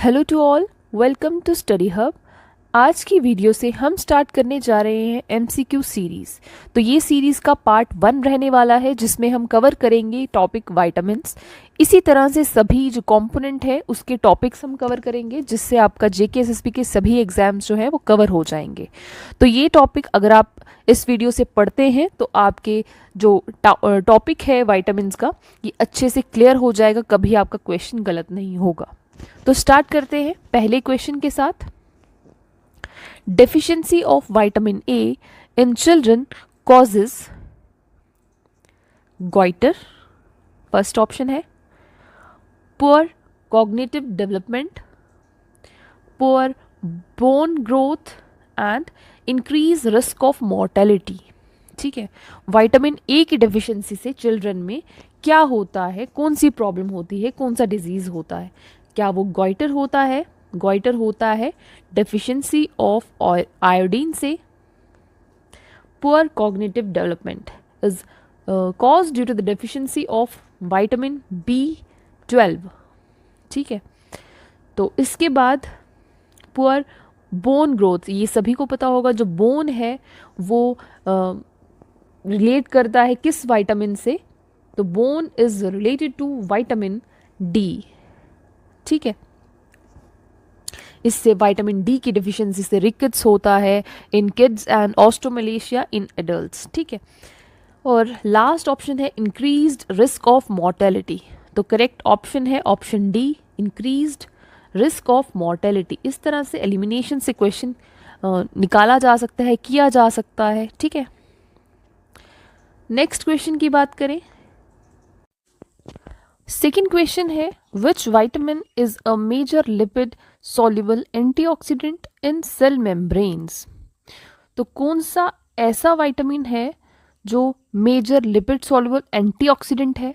Hello to all, welcome to study hub. आज की video से हम स्टार्ट करने जा रहे हैं एमसीक्यू सीरीज़। तो ये सीरीज़ का पार्ट 1 रहने वाला है जिसमें हम कवर करेंगे टॉपिक वाइटामिन्स। इसी तरह से सभी जो कंपोनेंट है उसके टॉपिक्स हम कवर करेंगे जिससे आपका जेकेएसएसबी के सभी एग्जाम्स जो है वो कवर हो जाएंगे। तो ये टॉपिक अगर आप इस वीडियो से पढ़ते हैं तो आपके जो टॉपिक है वाइटामिन्स का ये अच्छे से क्लियर हो जाएगा, कभी आपका क्वेश्चन गलत नहीं होगा। तो स्टार्ट करते हैं पहले क्वेश्चन के साथ। Deficiency of vitamin A in children causes goitre, first option है। Poor cognitive development, poor bone growth and increase risk of mortality. ठीक है, विटामिन ए की डेफिशिएंसी से चिल्ड्रन में क्या होता है, कौन सी प्रॉब्लम होती है, कौन सा डिजीज होता है? क्या वो गोइटर होता है? गोइटर होता है डेफिशिएंसी ऑफ आयोडीन से। Poor cognitive development is cause due to the deficiency of vitamin B12। ठीक है, तो इसके बाद पुअर बोन ग्रोथ, ये सभी को पता होगा जो बोन है वो रिलेट करता है किस विटामिन से? तो bone is related to vitamin D. ठीक है, इससे विटामिन डी की डिफिशियंसी से रिकेट्स होता है in kids and osteomalacia in adults. ठीक है, और लास्ट ऑप्शन है इंक्रीज्ड रिस्क ऑफ मॉर्टेलिटी। तो करेक्ट ऑप्शन है option D, increased risk of mortality. इस तरह से एलिमिनेशन से क्वेश्चन निकाला जा सकता है, किया जा सकता है। ठीक है, नेक्स्ट क्वेश्चन की बात करें। सेकेंड क्वेश्चन है which vitamin is a major lipid soluble antioxidant in cell membranes. तो कौन सा ऐसा विटामिन है जो मेजर लिपिड सॉल्युबल एंटीऑक्सीडेंट है?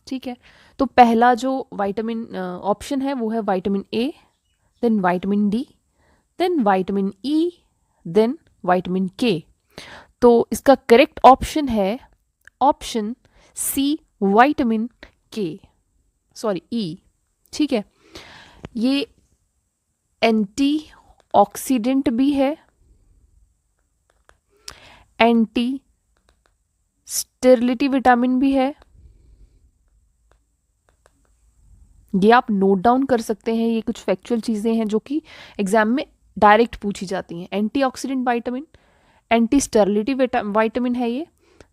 ठीक है, तो पहला जो विटामिन ऑप्शन है वो है vitamin A, then vitamin D, then vitamin E, then vitamin K. तो इसका करेक्ट ऑप्शन है option C, vitamin K, sorry E. ठीक है, ये एंटी ऑक्सीडेंट भी है, एंटी स्टेरिलिटी विटामिन भी है। ये आप नोट डाउन कर सकते हैं, ये कुछ फैक्चुअल चीज़ें हैं जो कि एग्जाम में डायरेक्ट पूछी जाती हैं। Antioxidant vitamin, anti sterility vitamin है ये,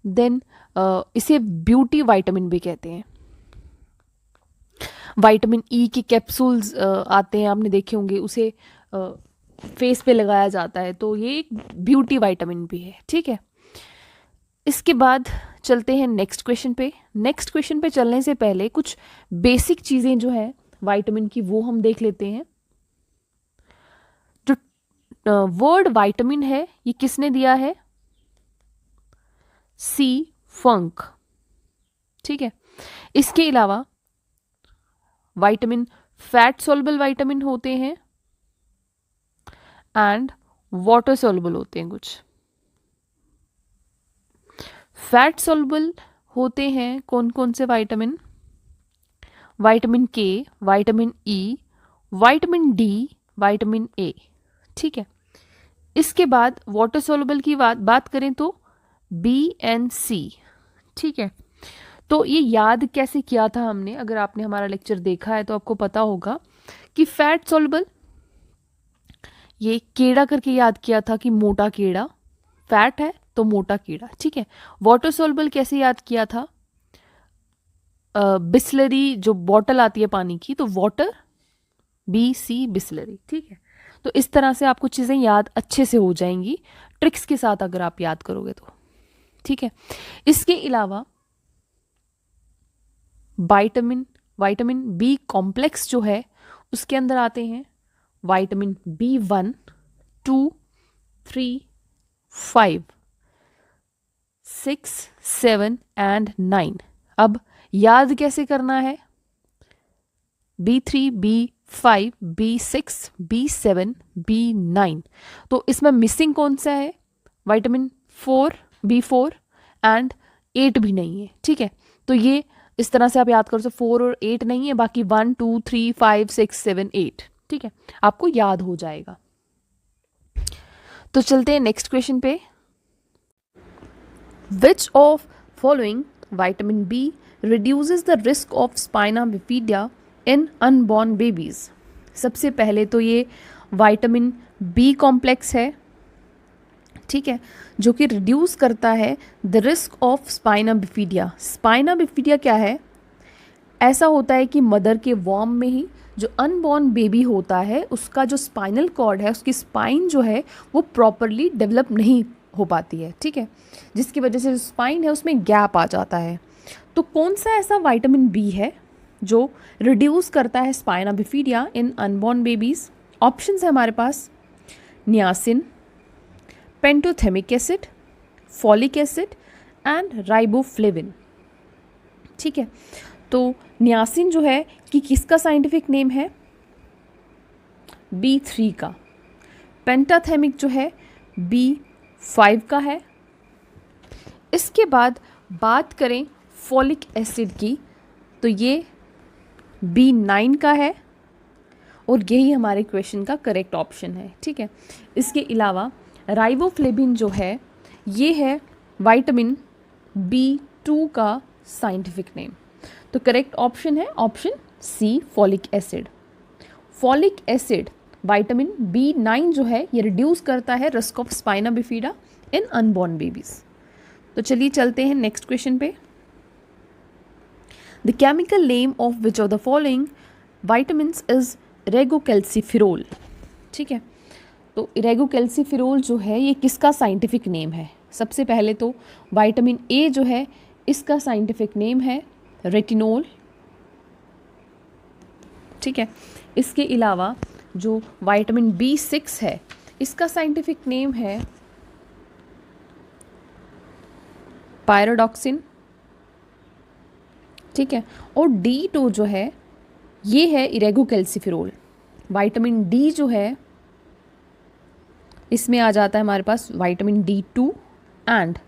देन इसे ब्यूटी विटामिन भी कहते हैं। विटामिन ई के कैप्सूल्स आते हैं, आपने देखे होंगे, उसे फेस पे लगाया जाता है, तो ये एक ब्यूटी विटामिन भी है। ठीक है, इसके बाद चलते हैं नेक्स्ट क्वेश्चन पे। नेक्स्ट क्वेश्चन पे चलने से पहले कुछ बेसिक चीज़ें जो है विटामिन की वो हम देख लेते हैं। जो वर्ड विटामिन है ये किसने दिया है? सी फंक। ठीक है, इसके अलावा विटामिन फैट सॉल्युबल विटामिन होते हैं एंड वाटर सॉल्युबल होते हैं। कुछ फैट सॉल्युबल होते हैं कौन कौन से विटामिन? विटामिन के, vitamin E, vitamin D, vitamin A. ठीक है, इसके बाद वाटर सॉल्युबल की बात करें तो बी एंड सी। ठीक है, तो ये याद कैसे किया था हमने? अगर आपने हमारा लेक्चर देखा है तो आपको पता होगा कि फैट सॉल्युबल ये केड़ा करके याद किया था कि मोटा केड़ा, फैट है तो मोटा कीड़ा। ठीक है, वाटर सॉल्युबल कैसे याद किया था? बिस्लरी जो बॉटल आती है पानी की, तो वाटर, बी सी बिस्लरी। ठीक है, तो इस तरह से आपको चीज़ें याद अच्छे से हो जाएंगी ट्रिक्स के साथ अगर आप याद करोगे तो। ठीक है, इसके अलावा विटामिन बी कॉम्प्लेक्स जो है उसके अंदर आते हैं विटामिन B1, 2, 3, 5, 6, 7 एंड 9। अब याद कैसे करना है? B3, B5, B6, B7, B9। तो इसमें मिसिंग कौन सा है? विटामिन 4, B4 एंड 8 भी नहीं है। ठीक है, तो ये इस तरह से आप याद करो। 4 और 8 नहीं है, बाकी 1, 2, 3, 5, 6, 7, 8। ठीक है, आपको याद हो जाएगा। तो चलते हैं नेक्स्ट क्वेश्चन पे। Which of following vitamin B reduces the risk of spina bifida in unborn babies. सबसे पहले तो ये विटामिन बी कॉम्प्लेक्स है, ठीक है, जो कि रिड्यूस करता है the risk of spina bifida. Spina bifida क्या है? ऐसा होता है कि मदर के वॉर्म में ही जो अनबॉर्न बेबी होता है उसका जो स्पाइनल कॉर्ड है, उसकी स्पाइन जो है वो प्रॉपरली डेवलप नहीं हो पाती है, ठीक है, जिसकी वजह से जो स्पाइन है उसमें गैप आ जाता है। तो कौन सा ऐसा विटामिन बी है जो रिड्यूस करता है spina bifida in unborn babies? Options है हमारे पास niacin, pantothenic acid, folic acid and riboflavin, ठीक है। तो नियासिन जो है कि किसका साइंटिफिक नेम है? B3 का। पेंटाथेमिक जो है B5 का है। इसके बाद बात करें फॉलिक एसिड की तो ये B9 का है और यही हमारे क्वेश्चन का करेक्ट ऑप्शन है, ठीक है। इसके अलावा राइबोफ्लेविन जो है ये है विटामिन B2 का साइंटिफिक नेम। तो करेक्ट ऑप्शन है option C, folic acid. Folic acid vitamin B9 जो है ये रिड्यूस करता है risk of spina bifida in unborn babies. तो चलिए चलते हैं नेक्स्ट क्वेश्चन पे। The chemical name of which of the following vitamins is ergocalciferol, ठीक है। तो रेगोकैल्सिफेरॉल जो है ये किसका साइंटिफिक नेम है? सबसे पहले तो विटामिन ए जो है इसका साइंटिफिक नेम है रेटिनोल, ठीक है। इसके अलावा जो विटामिन B6 है इसका साइंटिफिक नेम है पायरोडॉक्सिन, ठीक है। और D2 जो है ये है इरेगोकैल्सिफेरॉल। विटामिन डी जो है इसमें आ जाता है हमारे पास vitamin D2 and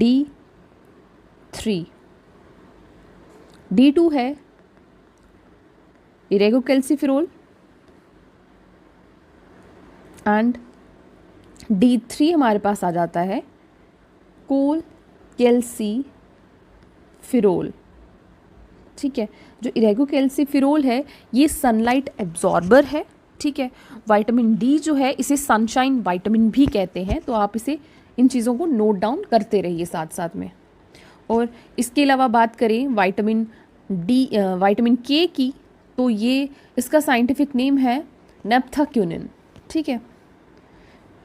D3। D2 है इरेगोकैल्सिफेरॉल एंड D3 हमारे पास आ जाता है कोलकैल्सिफेरॉल, ठीक है। जो इरेगोकैल्सिफेरॉल है ये सनलाइट एब्जॉर्बर है, ठीक है। विटामिन डी जो है इसे सनशाइन विटामिन भी कहते हैं, तो आप इसे इन चीज़ों को नोट डाउन करते रहिए साथ साथ में। और इसके अलावा बात करें विटामिन के की तो ये इसका साइंटिफिक नेम है नेप्थाक्यूनिन, ठीक है।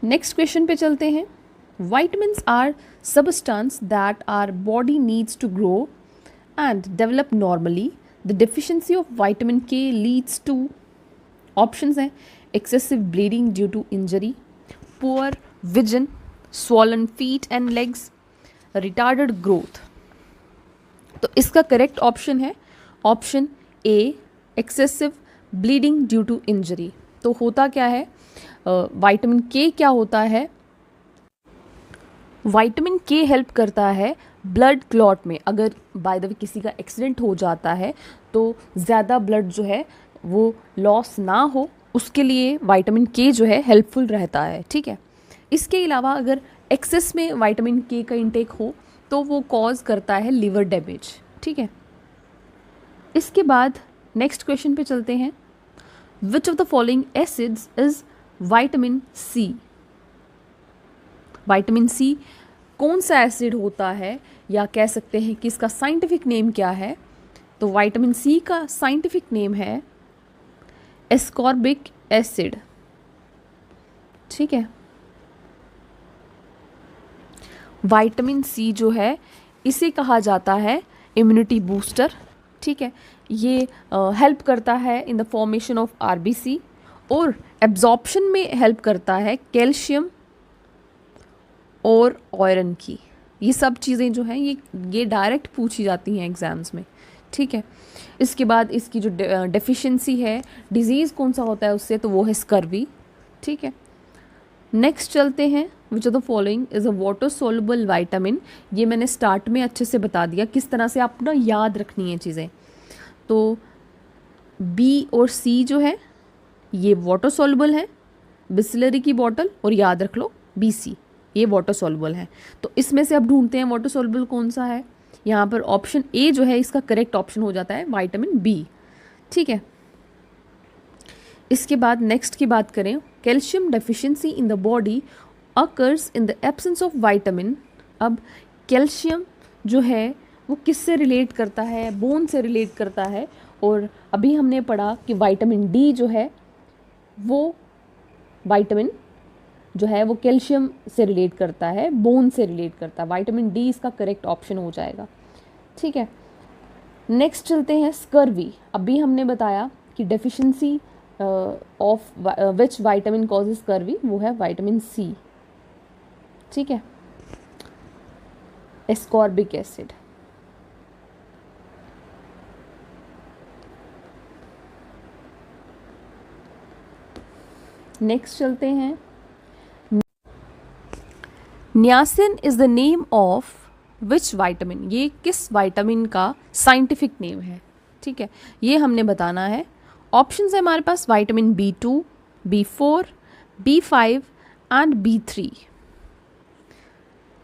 नेक्स्ट क्वेश्चन पे चलते हैं। Vitamins are substances that our body needs to grow and develop normally. The deficiency of vitamin K leads to, options हैं excessive bleeding due to injury, poor vision, swollen feet and legs, retarded growth. तो इसका correct option है option A, excessive bleeding due to injury. तो होता क्या है, vitamin के क्या होता है? विटामिन के हेल्प करता है ब्लड क्लॉट में। अगर बाय द वे किसी का एक्सीडेंट हो जाता है तो ज़्यादा ब्लड जो है वो लॉस ना हो, उसके लिए विटामिन के जो है हेल्पफुल रहता है, ठीक है। इसके अलावा अगर एक्सेस में विटामिन के का इंटेक हो तो वो कॉज करता है लिवर डैमेज, ठीक है। इसके बाद नेक्स्ट क्वेश्चन पे चलते हैं। Which of the following acids is vitamin C? Vitamin C कौन सा एसिड होता है, या कह सकते हैं कि इसका साइंटिफिक नेम क्या है? तो विटामिन सी का साइंटिफिक नेम है एस्कॉर्बिक एसिड, ठीक है। विटामिन सी जो है इसे कहा जाता है इम्यूनिटी बूस्टर, ठीक है। ये हेल्प करता है in the formation of RBC और एब्जॉर्प्शन में हेल्प करता है कैल्शियम और आयरन की। ये सब चीज़ें जो हैं ये डायरेक्ट पूछी जाती हैं एग्जाम्स में, ठीक है। इसके बाद इसकी जो डेफिशिएंसी है, डिजीज़ कौन सा होता है उससे, तो वो है स्कर्वी, ठीक है। नेक्स्ट चलते हैं। Which of the following is a water soluble vitamin. ये मैंने स्टार्ट में अच्छे से बता दिया किस तरह से आप ना याद रखनी है चीज़ें। तो बी और सी जो है ये वाटर सॉल्युबल है, बिस्लरी की बॉटल, और याद रख लो BC, ये वाटर सॉल्युबल है। तो इसमें से अब ढूंढते हैं वाटर सॉल्युबल कौन सा है। यहाँ पर ऑप्शन ए जो है इसका करेक्ट ऑप्शन हो जाता है विटामिन B। ठीक है, इसके बाद नेक्स्ट की बात करें, calcium deficiency in the body occurs in the absence of vitamin. अब कैल्शियम जो है वो किससे रिलेट करता है, बोन से रिलेट करता है, और अभी हमने पढ़ा कि विटामिन D जो है वो विटामिन जो है वो कैल्शियम से रिलेट करता है, बोन से रिलेट करता है। विटामिन D इसका करेक्ट ऑप्शन हो जाएगा। ठीक है, नेक्स्ट चलते हैं स्कर्वी। अभी हमने बताया कि deficiency of which vitamin causes scurvy, वो है विटामिन C। ठीक है, एस्कॉर्बिक एसिड। नेक्स्ट चलते हैं, niacin is the name of which vitamin, ये किस विटामिन का साइंटिफिक नेम है। ठीक है, ये हमने बताना है। ऑप्शंस है हमारे पास vitamin B2, B4, B5 and B3।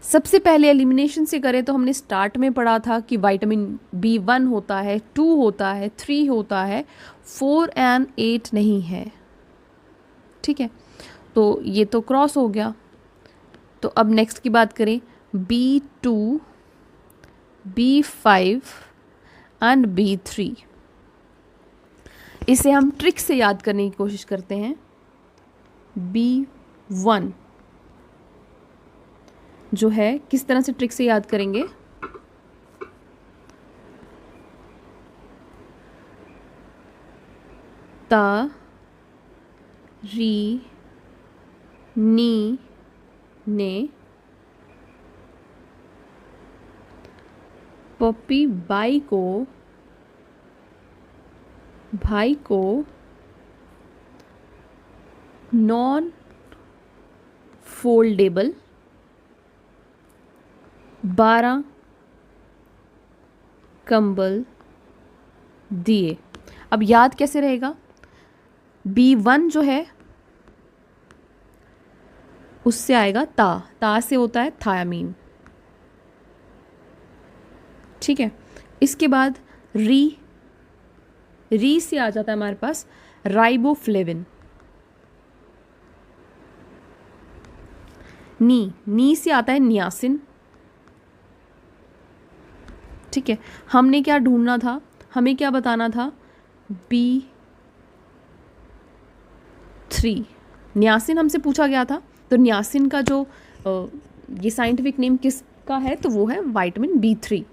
सबसे पहले एलिमिनेशन से करें तो हमने स्टार्ट में पढ़ा था कि विटामिन B1 होता है, 2 होता है, 3 होता है, 4 एंड 8 नहीं है। ठीक है, तो ये तो क्रॉस हो गया। तो अब नेक्स्ट की बात करें, B2, B5 एंड B3। इसे हम ट्रिक से याद करने की कोशिश करते हैं। B1 जो है किस तरह से ट्रिक से याद करेंगे, ता, री, नी, ने, पप्पी बाई को, भाई को, नॉन फोल्डेबल 12 कंबल दिए। अब याद कैसे रहेगा, B1 जो है उससे आएगा ता से होता है थायामीन। ठीक है, इसके बाद री से आ जाता है हमारे पास राइबोफ्लेविन। नी से आता है नियासिन। ठीक है, हमने क्या ढूंढना था, हमें क्या बताना था, B3। नियासिन हमसे पूछा गया था, तो नियासिन का जो ये साइंटिफिक नेम किसका है, तो वो है विटामिन B3।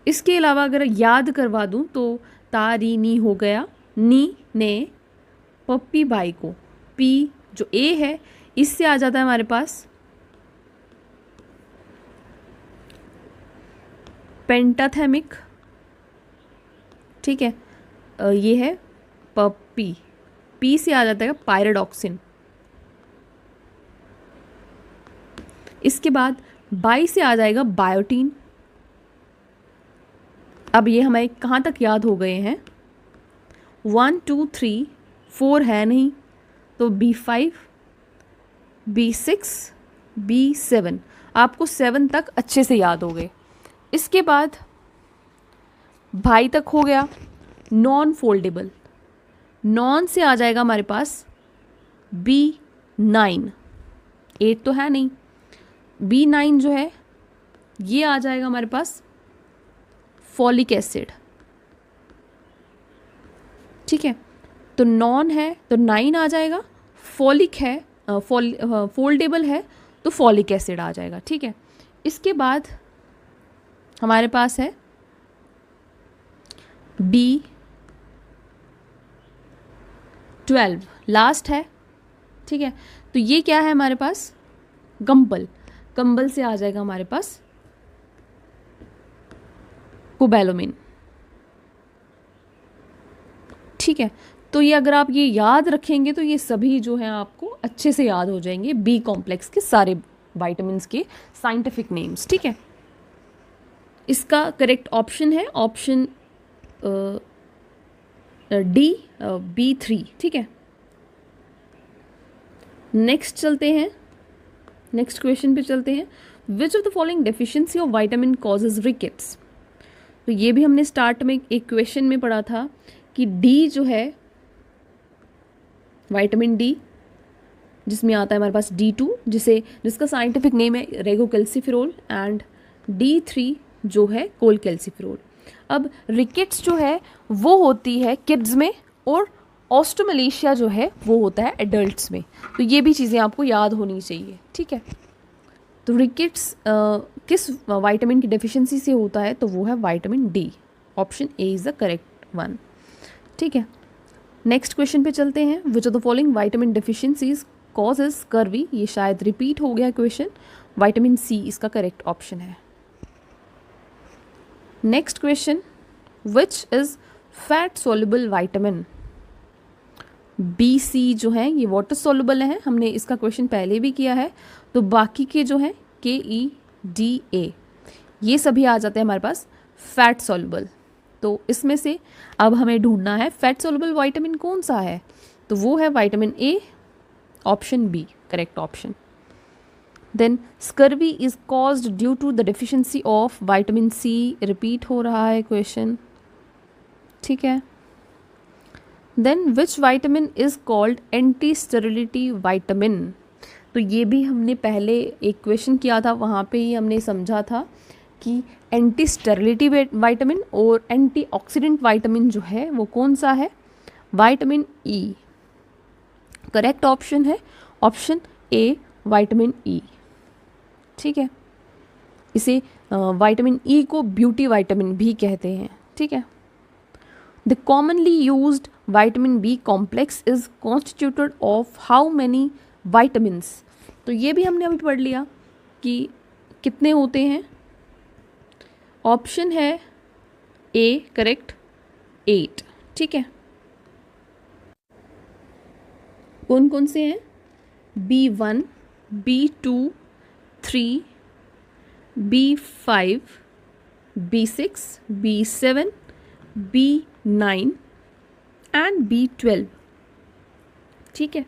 इसके अलावा अगर याद करवा दूं तो तारी नी हो गया, नी ने पप्पी बाई को, पी जो ए है इससे आ जाता है हमारे पास पेंटाथेमिक। ठीक है, ये है पप्पी, पी से आ जाता है पायरोडॉक्सिन। इसके बाद बाई से आ जाएगा बायोटीन। अब ये हमें कहाँ तक याद हो गए हैं, 1 2 3 4 है नहीं, तो B5, B6, B7, आपको 7 तक अच्छे से याद हो गए। इसके बाद भाई तक हो गया। नॉन फोल्डेबल, नॉन से आ जाएगा हमारे पास B9, 8 तो है नहीं, B9 जो है ये आ जाएगा हमारे पास फॉलिक एसिड। ठीक है, तो नॉन है तो 9 आ जाएगा, फॉलिक है फोल्डेबल है तो फॉलिक एसिड आ जाएगा। ठीक है, इसके बाद हमारे पास है B12 लास्ट है। ठीक है, तो ये क्या है हमारे पास, कंबल से आ जाएगा हमारे पास कोबैलोमिन। ठीक है, तो ये अगर आप ये याद रखेंगे तो ये सभी जो है आपको अच्छे से याद हो जाएंगे, बी कॉम्प्लेक्स के सारे विटामिन्स के साइंटिफिक नेम्स। ठीक है, इसका करेक्ट ऑप्शन है ऑप्शन डी, B3। ठीक है, नेक्स्ट चलते हैं, नेक्स्ट क्वेश्चन पे चलते हैं। Which of the following deficiency of vitamin causes rickets. तो ये भी हमने स्टार्ट में एक क्वेश्चन में पढ़ा था कि डी जो है, विटामिन डी, जिसमें आता है हमारे पास D2, जिसका साइंटिफिक नेम है रेगोकैल्सिफेरोल, एंड D3 जो है कोलकैल्सिफेरोल। अब रिकेट्स जो है वो होती है किड्स में, और ऑस्टोमलेशिया जो है वो होता है एडल्ट्स में। तो ये भी चीज़ें आपको याद होनी चाहिए, ठीक है। तो रिकेट्स किस विटामिन की डेफिशिएंसी से होता है, तो वो है vitamin D. Option A is the correct one, ठीक है। नेक्स्ट क्वेश्चन पे चलते हैं। Which of the following vitamin deficiencies causes scurvy. ये शायद रिपीट हो गया क्वेश्चन। विटामिन सी इसका करेक्ट ऑप्शन है। Next question, which is fat soluble vitamin. B C जो है ये वाटर सोल्युबल है, हमने इसका क्वेश्चन पहले भी किया है। तो बाकी के जो है के ई डी ए ये सभी आ जाते हैं हमारे पास फैट सोल्युबल। तो इसमें से अब हमें ढूंढना है फैट सोल्युबल विटामिन कौन सा है, तो वो है vitamin A, option B correct option. Then scurvy is caused due to the deficiency of vitamin C, repeat हो रहा है क्वेश्चन, ठीक है। Then which vitamin is called anti sterility vitamin. तो ये भी हमने पहले एक क्वेश्चन किया था, वहाँ पे ही हमने समझा था कि एंटी स्टेरिलिटी विटामिन और एंटीऑक्सीडेंट विटामिन जो है वो कौन सा है, विटामिन ई। करेक्ट ऑप्शन है ऑप्शन ए विटामिन ई, ठीक है। इसे विटामिन ई को ब्यूटी विटामिन भी कहते हैं, ठीक है। The commonly used vitamin B complex is constituted of how many vitamins. तो ये भी हमने अभी पढ़ लिया कि कितने होते हैं। ऑप्शन है ए करेक्ट 8, ठीक है। कौन कौन से हैं, B1, B2, 3, B5, B6, B7, B9 and B12, ठीक है।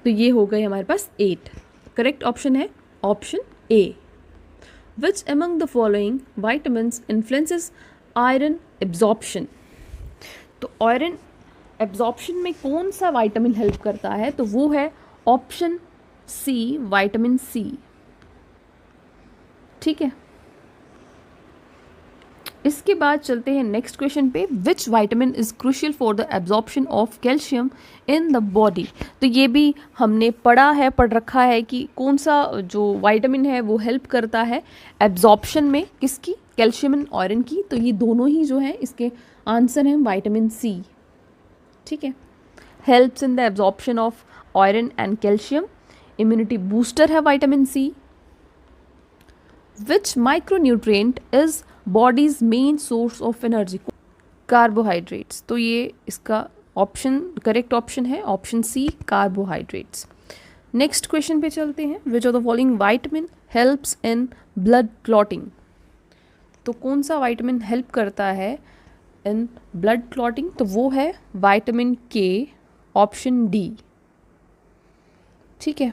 तो ये हो गए हमारे पास 8। करेक्ट ऑप्शन है option A. Which among the following vitamins influences iron absorption. तो आयरन एब्जॉर्प्शन में कौन सा विटामिन हेल्प करता है, तो वो है ऑप्शन सी विटामिन सी, ठीक है। इसके बाद चलते हैं नेक्स्ट क्वेश्चन पे। विच vitamin is crucial for the absorption of calcium in the body. तो ये भी हमने पढ़ रखा है कि कौन सा जो विटामिन है वो हेल्प करता है एब्जॉर्प्शन में, किसकी, कैल्शियम एंड आयरन की। तो ये दोनों ही जो है इसके आंसर हैं विटामिन सी, ठीक है। Helps in the absorption of iron and calcium. Immunity booster है vitamin C. Which micronutrient is body's main source of energy. Carbohydrates. तो ये इसका ऑप्शन करेक्ट ऑप्शन है option C carbohydrates. Next question पे चलते हैं। Which of the following vitamin helps in blood clotting. तो कौन सा विटामिन हेल्प करता है इन ब्लड क्लॉटिंग, तो वो है विटामिन के, ऑप्शन डी, ठीक है।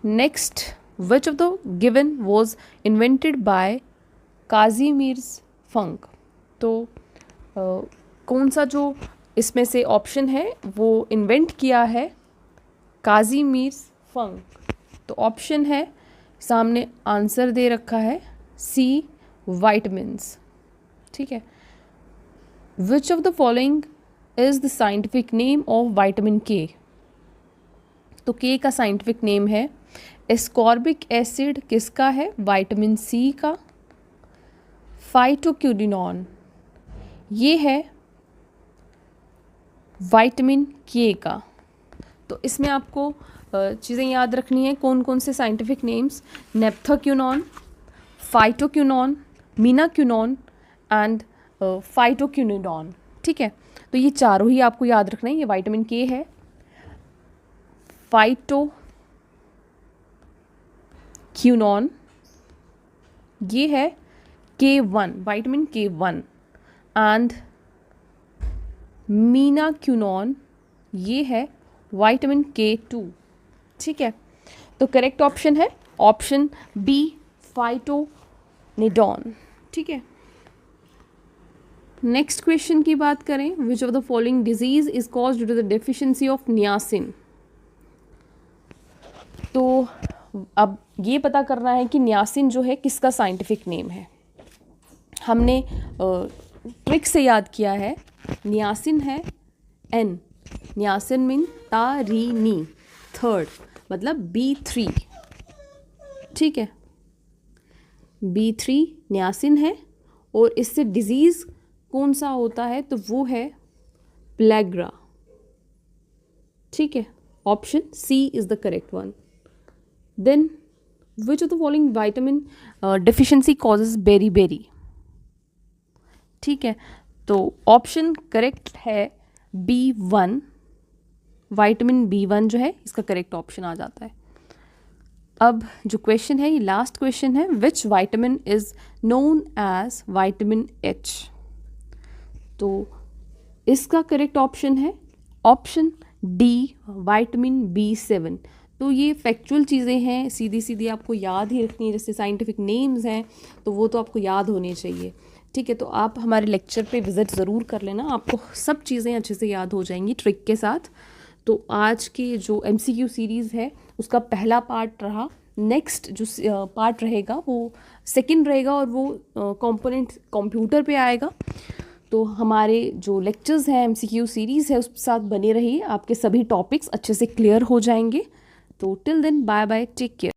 Next, which of the given was invented by Casimir Funk. तो कौन सा जो इसमें से ऑप्शन है वो इन्वेंट किया है काजीमिर्स फंक। तो ऑप्शन है, सामने आंसर दे रखा है सी विटामिन्स, ठीक है। विच of the following is the scientific name of vitamin K. तो के का साइंटिफिक नेम है एस्कॉर्बिक एसिड, किसका है, विटामिन सी का। फाइटोक्यूडिनॉन ये है विटामिन के का। तो इसमें आपको चीज़ें याद रखनी है, कौन कौन से साइंटिफिक नेम्स, नेप्थोक्यूनॉन, फाइटोक्यूनॉन, मीनाक्यूनॉन एंड फाइटोक्यूनिडॉन, ठीक है। तो ये चारों ही आपको याद रखना है। ये विटामिन के है, फाइटोक्यूनॉन ये है K1 विटामिन K1 एंड मीनाक्यूनॉन ये है विटामिन K2, ठीक है, तो करेक्ट ऑप्शन है ऑप्शन बी, फाइटोनिडॉन। ठीक है, नेक्स्ट क्वेश्चन की बात करें, which of the following disease is cause due to the deficiency of niacin. तो अब ये पता करना है कि नियासिन जो है किसका साइंटिफिक नेम है। हमने ट्रिक से याद किया है, नियासिन है एन, नियासिन मीन तारीनी, थर्ड मतलब B3। ठीक है, B3 नियासिन है, और इससे डिजीज़ कौन सा होता है, तो वो है प्लेग्रा। ठीक है, option C is the correct one. Then which of the following vitamin deficiency causes beriberi. ठीक है, तो ऑप्शन करेक्ट है B1, विटामिन B1 जो है इसका करेक्ट ऑप्शन आ जाता है। अब जो क्वेश्चन है, ये लास्ट क्वेश्चन है, which vitamin is known as vitamin H। तो इसका करेक्ट ऑप्शन है ऑप्शन डी, विटामिन B7। तो ये फैक्चुअल चीज़ें हैं, सीधी सीधी आपको याद ही रखनी है, जैसे साइंटिफिक नेम्स हैं तो वो तो आपको याद होने चाहिए। ठीक है, तो आप हमारे लेक्चर पे विज़िट ज़रूर कर लेना, आपको सब चीज़ें अच्छे से याद हो जाएंगी ट्रिक के साथ। तो आज की जो MCQ सीरीज़ है उसका पहला पार्ट रहा, नेक्स्ट जो पार्ट रहेगा वो सेकंड रहेगा, और वो कंपोनेंट कंप्यूटर पे आएगा। तो हमारे जो लेक्चर्स हैं MCQ सीरीज़ है उसके साथ बने रहिए, आपके सभी टॉपिक्स अच्छे से क्लियर हो जाएंगे। तो till then bye bye, take care.